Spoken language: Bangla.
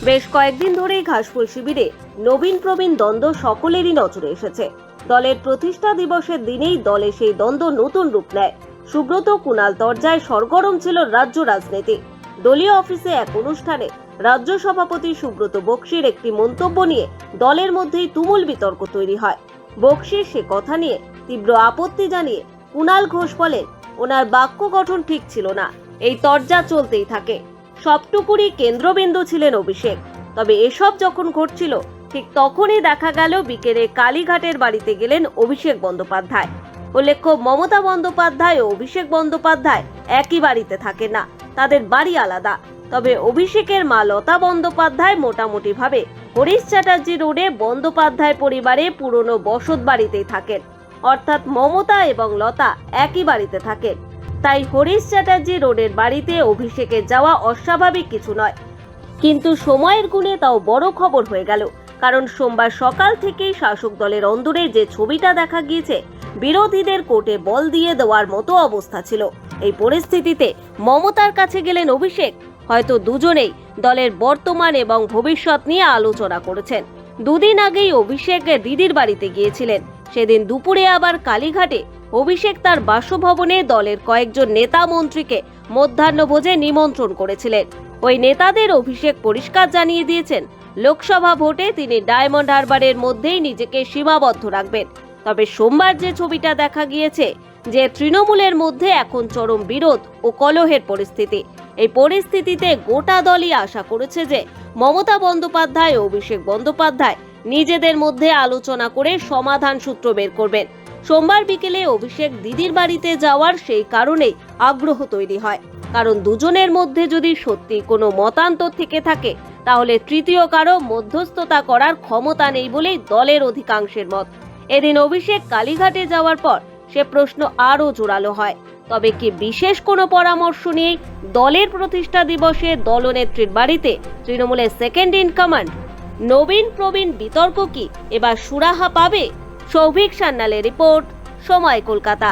বেশ কয়েকদিন ধরেই ঘাসফুল শিবিরে নবীন প্রবীণ দ্বন্দ্ব সকলেরই নজরে এসেছে। দলের প্রতিষ্ঠা দিবসের দিনেই দলে সেই দ্বন্দ্ব নতুন রূপ নেয়। সুব্রত কুণাল তরজায় সরগরম ছিল রাজ্য রাজনীতি। দলীয় অফিসে এক অনুষ্ঠানে রাজ্য সভাপতি সুব্রত বক্সির একটি মন্তব্য নিয়ে দলের মধ্যেই তুমুল বিতর্ক তৈরি হয়। বক্সির সে কথা নিয়ে তীব্র আপত্তি জানিয়ে কুণাল ঘোষ বলেন, ওনার বাক্য গঠন ঠিক ছিল না। এই তরজা চলতেই থাকে। সবটুকুরই কেন্দ্রবিন্দু ছিলেন অভিষেক। তবে এসব যখন ঘটছিল ঠিক তখনই দেখা গেল বিকেলে কালীঘাটের বাড়িতে গেলেন অভিষেক বন্দ্যোপাধ্যায়। উল্লেখ্য, মমতা বন্দ্যোপাধ্যায় ও অভিষেক বন্দ্যোপাধ্যায় একই বাড়িতে থাকেন না, তাদের বাড়ি আলাদা। তবে অভিষেকের মা লতা বন্দ্যোপাধ্যায় মোটামুটি ভাবে হরিশ চ্যাটার্জি রোডে বন্দ্যোপাধ্যায় পরিবারে পুরনো বসত বাড়িতেই থাকেন। অর্থাৎ মমতা এবং লতা একই বাড়িতে থাকেন। তাই হরিশ চ্যাটার্জি রোডের বাড়িতে অভিষেকের যাওয়া অস্বাভাবিক কিছু নয়। কিন্তু সময়ের গুণে তাও বড় খবর হয়ে গেল, কারণ সোমবার সকাল থেকেই শাসক দলের অন্দরে যে ছবিটা দেখা গিয়েছে, বিরোধীদের কোর্টে বল দিয়ে দেওয়ার মতো অবস্থা ছিল। এই পরিস্থিতিতে মমতার কাছে গেলেন অভিষেক। হয়তো দুজনেই দলের বর্তমান এবং ভবিষ্যৎ নিয়ে আলোচনা করেছেন। দুদিন আগেই অভিষেক দিদির বাড়িতে গিয়েছিলেন। সেদিন দুপুরে আবার কালীঘাটে অভিষেক তার বাসভবনে দলের কয়েকজন নেতা মন্ত্রীকে মধ্যাহ্নভোজে নিমন্ত্রণ করেছিলেন। ওই নেতাদের অভিষেক পরিষ্কার জানিয়ে দিয়েছেন, লোকসভা ভোটে তিনি ডায়মন্ড হারবারের মধ্যেই নিজেকে সীমাবদ্ধ রাখবেন। তবে সোমবার যে ছবিটা দেখা গিয়েছে, যে তৃণমূলের মধ্যে এখন চরম বিরোধ ও কলহের পরিস্থিতি, এই পরিস্থিতিতে গোটা দলই আশা করেছে যে মমতা বন্দ্যোপাধ্যায় ও অভিষেক বন্দ্যোপাধ্যায় নিজেদের মধ্যে আলোচনা করে সমাধান সূত্র বের করবেন। সোমবার বিকেলে অভিষেক দিদির বাড়িতে যাওয়ার সেই কারণেই আগ্রহ তৈরি হয়। কারণ দুজনের মধ্যে যদি সত্যি কোনো মতান্তর থেকে থাকে, তাহলে তৃতীয় কারো মধ্যস্থতা করার ক্ষমতা নেই বলেই দলের অধিকাংশের মত। এদিন অভিষেক কালীঘাটে যাওয়ার পর সে প্রশ্ন আরও জোরালো হয়। তবে কি বিশেষ কোনো পরামর্শ নিয়ে দলের প্রতিষ্ঠা দিবসে দলনেত্রীর বাড়িতে তৃণমূলের সেকেন্ড ইন কমান্ড নবীন প্রবীণ বিতর্ক কি এবার সুরাহা পাবে? সৌভিক সান্যালের রিপোর্ট, সময় কলকাতা।